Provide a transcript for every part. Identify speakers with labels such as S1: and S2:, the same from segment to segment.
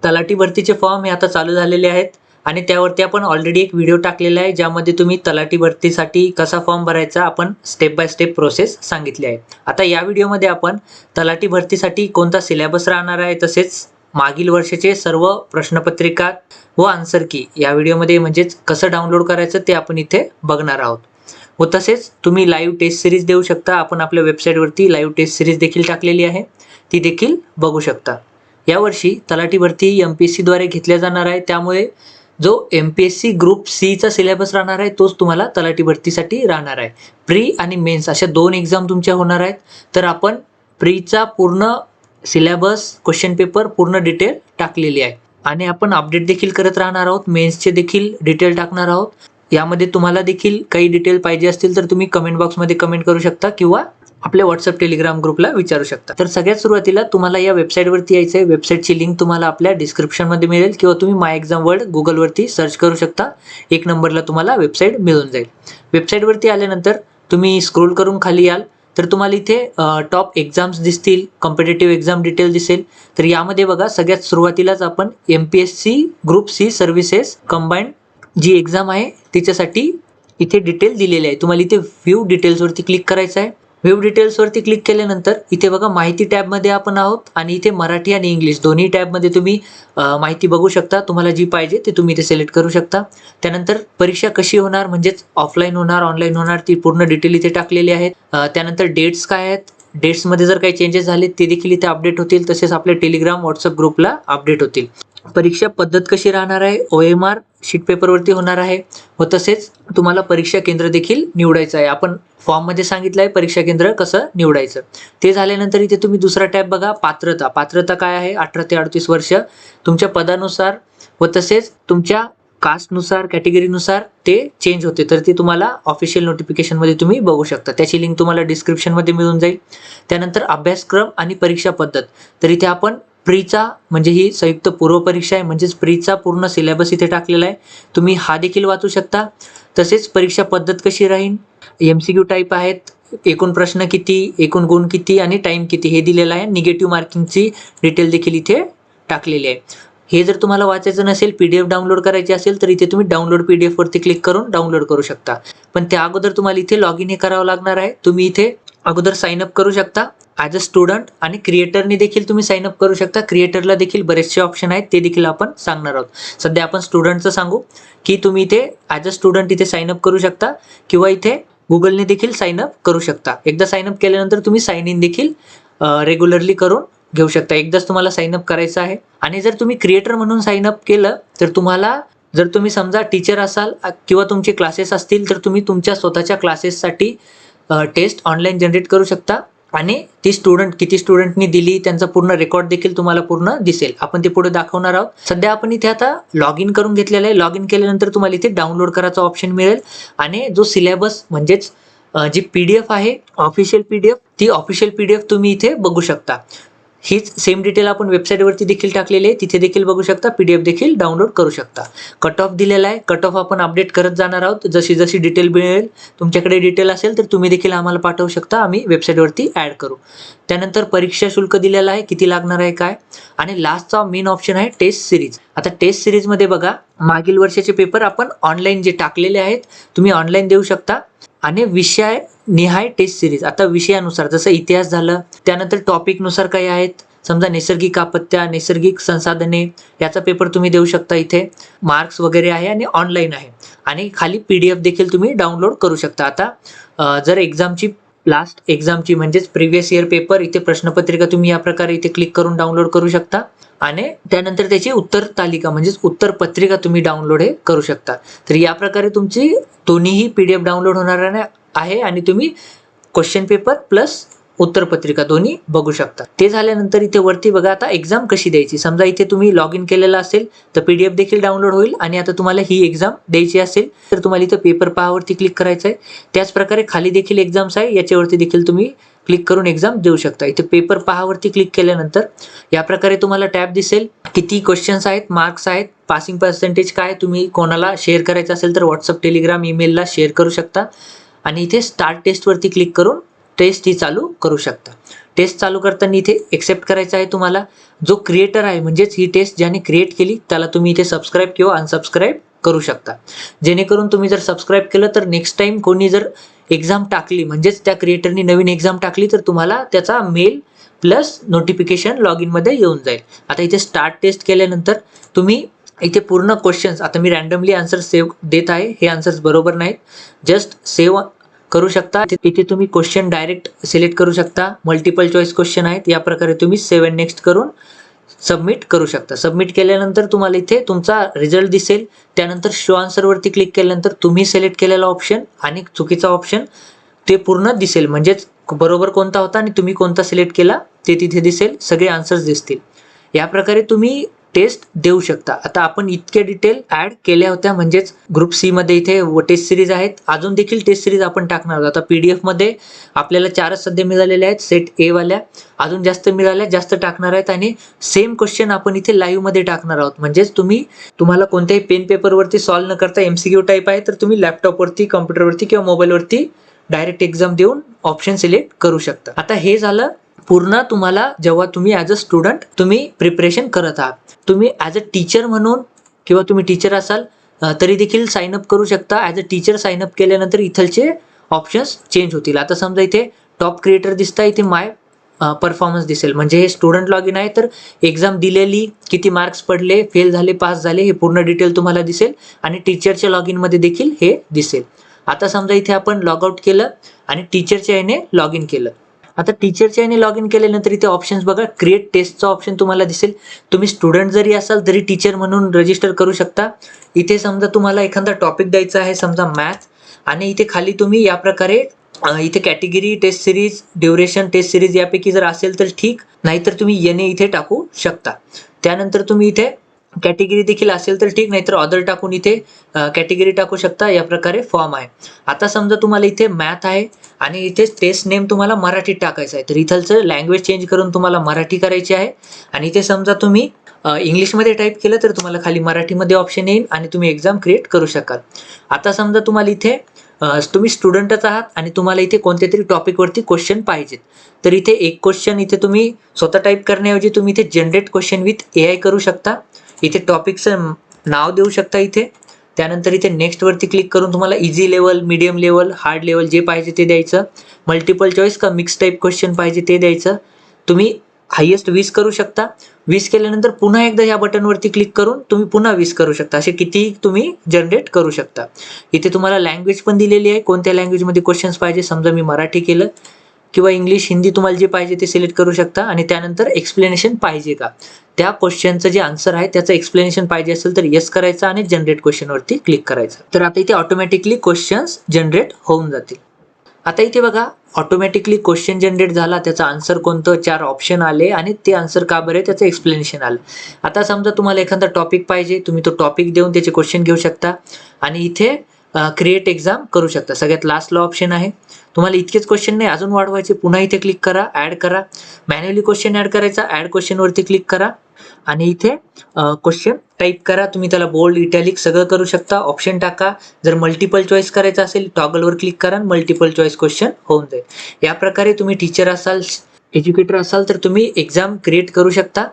S1: तलाठी भरतीचे फॉर्म हे आता चालू झालेले आहेत आणि त्यावरती आपण ऑलरेडी एक व्हिडिओ टाकलेला आहे, ज्यामध्ये तुम्ही तलाठी भरतीसाठी कसा फॉर्म भरायचा आपण स्टेप बाय स्टेप प्रोसेस सांगितली आहे. आता या व्हिडिओमध्ये आपण तलाठी भरतीसाठी कोणता सिलेबस राहणार आहे, तसेच मागील वर्षाचे सर्व प्रश्नपत्रिका व आन्सर की या व्हिडिओमध्ये म्हणजेच कसं डाउनलोड करायचं ते आपण इथे बघणार आहोत. व तसेच तुम्ही लाईव्ह टेस्ट सिरीज देऊ शकता. आपण आपल्या वेबसाईटवरती लाईव्ह टेस्ट सिरीज देखील टाकलेली आहे, ती देखील बघू शकता. यावर्षी तलाठी भरती MPSC द्वारे घेतल्या जाणार आहे, त्यामुळे जो MPSC ग्रुप Cचा सिलेबस राहणार आहे तोच तुम्हाला तलाठी भरतीसाठी राहणार आहे. प्री आणि मेन्स अशा 2 एक्झाम तुमच्या होणार आहेत. तर आपण प्रीचा पूर्ण सिलेबस, क्वेश्चन पेपर पूर्ण डिटेल टाकलेली आहे आणि आपण अपडेट देखील करत राहणार आहोत. मेन्सचे देखील डिटेल टाकणार आहोत. यामध्ये तुम्हाला देखील काही डिटेल पाहिजे असतील तर तुम्ही कमेंट बॉक्समध्ये कमेंट करू शकता किंवा आपल्या व्हॉट्सअप टेलिग्राम ग्रुपला विचारू शकता. तर सगळ्यात सुरुवातीला तुम्हाला या वेबसाईटवरती यायचं आहे. वेबसाईटची लिंक तुम्हाला आपल्या डिस्क्रिप्शनमध्ये मिळेल किंवा तुम्ही माय एक्झाम वर्ल्ड गुगलवरती सर्च करू शकता. 1 नंबरला तुम्हाला वेबसाईट मिळून जाईल. वेबसाईटवरती आल्यानंतर तुम्ही स्क्रोल करून खाली याल तर तुम्हाला इथे टॉप एक्झाम्स दिसतील, कॉम्पिटेटिव्ह एक्झाम डिटेल दिसेल. तर यामध्ये बघा सगळ्यात सुरुवातीलाच आपण MPSC group C services combined जी एक्झाम आहे तिच्यासाठी इथे डिटेल दिलेले आहे. तुम्हाला इथे व्ह्यू डिटेल्सवरती क्लिक करायचं आहे. व्ह्यू डिटेल्सवरती क्लिक केल्यानंतर इथे बघा माहिती टॅबमध्ये आपण आहोत आणि इथे मराठी आणि इंग्लिश दोन्ही टॅबमध्ये तुम्ही माहिती बघू शकता. तुम्हाला जी पाहिजे ते तुम्ही इथे सिलेक्ट करू शकता. त्यानंतर परीक्षा कशी होणार, म्हणजेच ऑफलाईन होणार, ऑनलाईन होणार, ती पूर्ण डिटेल इथे टाकलेली आहेत. त्यानंतर डेट्स काय आहेत, डेट्समध्ये जर काही चेंजेस झाले ते देखील इथे अपडेट होतील. तसेच आपल्या टेलिग्राम व्हॉट्सअप ग्रुपला अपडेट होतील. परीक्षा पद्धत कशी राहणार आहे, OMR शीट पेपरवरती होणार आहे व तसेच तुम्हाला परीक्षा केंद्र देखील निवडायचं आहे. आपण फॉर्ममध्ये सांगितलं आहे परीक्षा केंद्र कसं निवडायचं. ते झाल्यानंतर इथे तुम्ही दुसरा टॅब बघा, पात्रता. पात्रता काय आहे, 18 ते 38 वर्ष. तुमच्या पदानुसार व तसेच तुमच्या कास्टनुसार, कॅटेगरीनुसार ते चेंज होते. तर ते तुम्हाला ऑफिशियल नोटिफिकेशनमध्ये तुम्ही बघू शकता. त्याची लिंक तुम्हाला डिस्क्रिप्शनमध्ये मिळून जाईल. त्यानंतर अभ्यासक्रम आणि परीक्षा पद्धत. तर इथे आपण प्रीचा म्हणजे ही संयुक्त पूर्व परीक्षा आहे, म्हणजेच प्रीचा पूर्ण सिलेबस इथे टाकलेला आहे. तुम्ही हा देखील वाचू शकता. तसेच परीक्षा पद्धत कशी राहील, MCQ टाईप आहेत, एकूण प्रश्न किती, एकूण गुण किती आणि टाइम किती हे दिलेलं आहे. निगेटिव्ह मार्किंगची डिटेल देखील इथे टाकलेली आहे. हे जर तुम्हाला वाचायचं नसेल, PDF डाउनलोड करायची असेल तर इथे तुम्ही डाउनलोड PDF वरती क्लिक करून डाउनलोड करू शकता. पण त्या अगोदर तुम्हाला इथे लॉग इन हे करावं लागणार आहे. तुम्ही इथे अगोदर साइन अप करू शकता ॲज अ स्टुडंट आणि क्रिएटरने देखील तुम्ही साइन अप करू शकता. क्रिएटरला देखील बरेचसे ऑप्शन आहेत, ते देखील आपण सांगणार आहोत. सध्या आपण स्टुडंटचं सांगू की तुम्ही इथे ॲज अ स्टुडंट इथे साइन अप करू शकता किंवा इथे गुगलने देखील साइन अप करू शकता. एकदा साइन अप केल्यानंतर तुम्ही साइन इन देखील रेग्युलरली करून घेऊ शकता. एकदाच तुम्हाला साइन अप करायचं आहे. आणि जर तुम्ही क्रिएटर म्हणून साइन अप केलं तर तुम्हाला, जर तुम्ही समजा टीचर असाल किंवा तुमचे क्लासेस असतील तर तुम्ही तुमच्या स्वतःच्या क्लासेससाठी टेस्ट ऑनलाईन जनरेट करू शकता आणि ती किती स्टुडंटनी दिली त्यांचा पूर्ण रेकॉर्ड देखील तुम्हाला पूर्ण दिसेल. आपण ते पुढे दाखवणार आहोत. सध्या आपण इथे आता लॉग इन करून घेतलेलं आहे. लॉग इन केल्यानंतर तुम्हाला इथे डाउनलोड करायचा ऑप्शन मिळेल आणि जो सिलेबस म्हणजेच जी PDF आहे ऑफिशियल PDF, ती ऑफिशियल PDF तुम्ही इथे बघू शकता. हीच सेम डिटेल आपण वेबसाईटवरती देखील टाकलेली आहे, तिथे देखील बघू शकता. PDF देखील डाउनलोड करू शकता. कट ऑफ दिलेला आहे, कट ऑफ आपण अपडेट करत जाणार आहोत. जशी जशी डिटेल मिळेल, तुमच्याकडे डिटेल असेल तर तुम्ही देखील आम्हाला पाठवू शकता, आम्ही वेबसाईटवरती ॲड करू. त्यानंतर परीक्षा शुल्क दिलेला आहे, किती लागणार आहे काय. आणि लास्टचा मेन ऑप्शन आहे टेस्ट सिरीज. आता टेस्ट सिरीजमध्ये बघा मागील वर्षाचे पेपर आपण ऑनलाईन जे टाकलेले आहेत तुम्ही ऑनलाईन देऊ शकता आणि विषय निहाय टेस्ट सिरीज. आता विषयानुसार जसं इतिहास झालं, त्यानंतर टॉपिकनुसार काही आहेत, समजा नैसर्गिक आपत्त्या, नैसर्गिक संसाधने, याचा पेपर तुम्ही देऊ शकता. इथे मार्क्स वगैरे आहे आणि ऑनलाईन आहे आणि खाली PDF देखील तुम्ही डाउनलोड करू शकता. आता जर एक्झामची लास्ट एक्झामची म्हणजेच प्रिव्हियस इयर पेपर, इथे प्रश्नपत्रिका तुम्ही या प्रकारे इथे क्लिक करून डाउनलोड करू शकता आणि त्यानंतर त्याची उत्तर तालिका म्हणजेच उत्तर पत्रिका तुम्ही डाउनलोड हे करू शकता. तर या प्रकारे तुमची दोन्हीही PDF डाउनलोड होणार आहे आणि तुम्ही क्वेश्चन पेपर प्लस उत्तरपत्रिका दोन्ही बघू शकता. ते झाल्यानंतर इथे वरती बघा आता एक्झाम कशी द्यायची. समजा इथे तुम्ही लॉग इन केलेला असेल तर PDF देखील डाउनलोड होईल आणि आता तुम्हाला ही एक्झाम द्यायची असेल तर तुम्हाला इथे पेपर पहावरती क्लिक करायचं आहे. त्याच प्रकारे खाली देखील एक्झाम्स आहे, याच्यावरती देखील तुम्ही क्लिक करून एक्झाम देऊ शकता. इथे पेपर पहावरती क्लिक केल्यानंतर या प्रकारे तुम्हाला टॅब दिसेल, किती क्वेश्चन्स आहेत, मार्क्स आहेत, पासिंग पर्सेंटेज काय. तुम्ही कोणाला शेअर करायचं असेल तर व्हॉट्सअप, टेलिग्राम, ईमेलला शेअर करू शकता आणि इथे स्टार्ट टेस्टवरती क्लिक करून टेस्ट ही चालू करू शकता. टेस्ट चालू करताना इथे एक्सेप्ट करायचं आहे तुम्हाला. जो क्रिएटर आहे म्हणजेच ही टेस्ट ज्याने क्रिएट केली त्याला तुम्ही इथे सबस्क्राईब किंवा अनसबस्क्राईब करू शकता. जेणेकरून तुम्ही जर सबस्क्राईब केलं तर नेक्स्ट टाइम कोणी जर एक्झाम टाकली म्हणजेच त्या क्रिएटरनी नवीन एक्झाम टाकली तर तुम्हाला त्याचा मेल प्लस नोटिफिकेशन लॉग इनमध्ये येऊन जाईल. आता इथे स्टार्ट टेस्ट केल्यानंतर तुम्ही इथे पूर्ण क्वेश्चन्स, आता मी रॅन्डमली आन्सर सेव्ह देत आहे, हे आन्सर्स बरोबर नाहीत, जस्ट सेव्ह करू शकता. इथे तुम्ही क्वेश्चन डायरेक्ट सिलेक्ट करू शकता. मल्टिपल चॉईस क्वेश्चन आहेत, या प्रकारे तुम्ही सेव्ह अँड नेक्स्ट करून सबमिट करू शकता. सबमिट केल्यानंतर तुम्हाला इथे तुमचा रिझल्ट दिसेल. त्यानंतर शो आन्सरवरती क्लिक केल्यानंतर तुम्ही सिलेक्ट केलेला ऑप्शन आणि चुकीचा ऑप्शन ते पूर्ण दिसेल, म्हणजेच बरोबर कोणता होता आणि तुम्ही कोणता सिलेक्ट केला ते तिथे दिसेल, सगळे आन्सर्स दिसतील. या प्रकारे तुम्ही टेस्ट देऊ शकता. आता आपण इतके डिटेल ऍड केल्या होत्या, म्हणजेच ग्रुप सी मध्ये इथे टेस्ट सिरीज आहेत, अजून देखील टेस्ट सिरीज आपण टाकणार आहोत. आता पीडीएफ मध्ये आपल्याला 4च सध्या मिळालेल्या आहेत, सेट ए वाल्या अजून जास्त मिळाल्या, जास्त टाकणार आहेत आणि सेम क्वेश्चन आपण इथे लाईव्ह मध्ये टाकणार आहोत. म्हणजेच तुम्हाला कोणत्याही पेन पेपरवरती सॉल्व्ह न करता एमसीक्यू टाईप आहे तर तुम्ही लॅपटॉपवरती, कॉम्प्युटरवरती किंवा मोबाईलवरती डायरेक्ट एक्झाम देऊन ऑप्शन सिलेक्ट करू शकता. आता हे झालं पूर्ण तुम्हाला जेव्हा तुम्ही ॲज अ स्टुडंट तुम्ही प्रिपरेशन करत आहात. तुम्ही ॲज अ टीचर म्हणून किंवा तुम्ही टीचर असाल तरी देखील साईनअप करू शकता. ॲज अ टीचर साईनअप केल्यानंतर इथलचे ऑप्शन्स चेंज होतील. आता समजा इथे टॉप क्रिएटर दिसता, इथे माय परफॉर्मन्स दिसेल, म्हणजे हे स्टुडंट लॉग इन आहे, तर एक्झाम दिलेली, किती मार्क्स पडले, फेल झाले, पास झाले, हे पूर्ण डिटेल तुम्हाला दिसेल आणि टीचरच्या लॉग इनमध्ये देखील हे दिसेल. आता समजा इथे आपण लॉग आउट केलं आणि टीचरच्या याने लॉग इन केलं. आता टीचरच्या याने लॉग इन केल्यानंतर इथे ऑप्शन्स बघा, क्रिएट टेस्टचा ऑप्शन तुम्हाला दिसेल. तुम्ही स्टुडंट जरी असाल तरी टीचर म्हणून रजिस्टर करू शकता. इथे समजा तुम्हाला एखादा टॉपिक द्यायचा आहे, समजा मॅथ, आणि इथे खाली तुम्ही या प्रकारे इथे category test series, duration test series यापैकी जर असेल तर ठीक, नाहीतर तुम्ही येणे इथे टाकू शकता. त्यानंतर तुम्ही इथे कॅटेगरी देखील असेल तर ठीक, नाहीतर ऑदर टाकून इथे कॅटेगरी टाकू शकता. या प्रकारे फॉर्म आहे. आता समजा तुम्हाला इथे मॅथ आहे आणि इथे टेस्ट नेम तुम्हाला मराठीत टाकायचं आहे, तर इथलचं लँग्वेज चेंज करून तुम्हाला मराठी करायची आहे. आणि इथे समजा तुम्ही इंग्लिशमध्ये टाईप केलं तर तुम्हाला खाली मराठीमध्ये ऑप्शन येईल आणि तुम्ही एक्झाम क्रिएट करू शकाल. आता समजा तुम्हाला इथे तुम्ही स्टुडंटच आहात आणि तुम्हाला इथे कोणत्या तरी टॉपिकवरती क्वेश्चन पाहिजेत, तर इथे एक क्वेश्चन इथे तुम्ही स्वतः टाईप करण्याऐवजी तुम्ही इथे जनरेट क्वेश्चन विथ AI करू शकता. इथे टॉपिकचं नाव देऊ शकता इथे. त्यानंतर इथे नेक्स्ट वरती क्लिक करून तुम्हाला easy level, medium level, hard level जे पाहिजे ते द्यायचं. मल्टिपल चॉईस का मिक्स टाईप क्वेश्चन पाहिजे ते द्यायचं. तुम्ही हायेस्ट 20 करू शकता. 20 केल्यानंतर पुन्हा एकदा या बटनवरती क्लिक करून तुम्ही पुन्हा 20 करू शकता. असे किती तुम्ही जनरेट करू शकता. इथे तुम्हाला लँग्वेज पण दिलेली आहे, कोणत्या लँग्वेजमध्ये क्वेश्चन्स पाहिजे. समजा मी मराठी केलं किंवा इंग्लिश, हिंदी, तुम्हाला जे पाहिजे ते सिलेक्ट करू शकता. आणि त्यानंतर एक्सप्लेनेशन पाहिजे का, त्या क्वेश्चनचं जे आन्सर आहे त्याचं एक्सप्लेनेशन पाहिजे असेल तर येस करायचं आणि जनरेट क्वेश्चनवरती क्लिक करायचं. तर आता इथे ऑटोमॅटिकली क्वेश्चन्स जनरेट होऊन जातील. आता इथे बघा, ऑटोमॅटिकली क्वेश्चन जनरेट झाला, त्याचा आन्सर कोणतं, 4 ऑप्शन आले आणि ते आन्सर का बरे त्याचं एक्सप्लेनेशन आलं. आता समजा तुम्हाला एखादा टॉपिक पाहिजे, तुम्ही तो टॉपिक देऊन त्याचे क्वेश्चन घेऊ शकता आणि इथे क्रिएट एक्झाम करू शकता. सगळ्यात लास्टला ऑप्शन आहे. तुम्हाला इतकेच क्वेश्चन नाही, अजून वाढवायचे, पुन्हा इथे क्लिक करा, ॲड करा, मॅन्युअली क्वेश्चन ॲड करायचा, ॲड क्वेश्चनवरती क्लिक करा आणि इथे क्वेश्चन टाईप करा. तुम्ही त्याला बोल्ड, इटॅलिक सगळं करू शकता. ऑप्शन टाका. जर मल्टिपल चॉईस करायचं असेल टॉगलवर क्लिक करा, मल्टिपल चॉईस क्वेश्चन होऊन जाईल. या प्रकारे तुम्ही टीचर असाल, एज्युकेटर असाल तर तुम्ही एक्झाम क्रिएट करू शकता.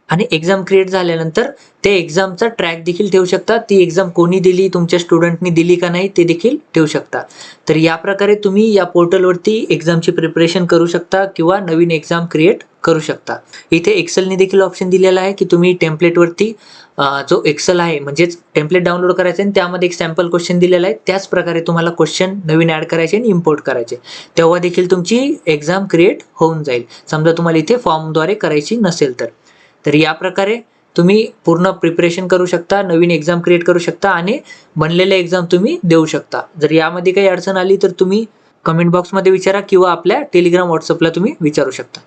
S1: आणि एक्झाम क्रिएट झाल्यानंतर ते एक्झामचा ट्रॅक देखील ठेवू शकता. ती एक्झाम कोणी दिली, तुमच्या स्टुडंटनी दिली का नाही ते देखील ठेवू शकता. तर या प्रकारे तुम्ही या पोर्टलवरती एक्झामची प्रिपरेशन करू शकता किंवा नवीन एक्झाम क्रिएट करू शकता. इथे एक्सेलने देखील ऑप्शन दिलेला आहे की तुम्ही टेम्पलेटवरती जो एक्सेल आहे म्हणजेच टेम्पलेट डाउनलोड करायचं आणि त्यामध्ये एक सॅम्पल क्वेश्चन दिलेला आहे, त्याच प्रकारे तुम्हाला क्वेश्चन नवीन ॲड करायचे आणि इम्पोर्ट करायचे, तेव्हा देखील तुमची एक्झाम क्रिएट होऊन जाईल. समजा तुम्हाला इथे फॉर्मद्वारे करायची नसेल तर या प्रकारे तुम्ही पूर्ण प्रिपरेशन करू शकता, नवीन एक्झाम क्रिएट करू शकता आणि बनलेले एक्झाम तुम्ही देऊ शकता. जर यामध्ये काही अडचण आली तर तुम्ही कमेंट बॉक्समध्ये विचारा किंवा आपल्या टेलिग्राम, व्हॉट्सअपला तुम्ही विचारू शकता.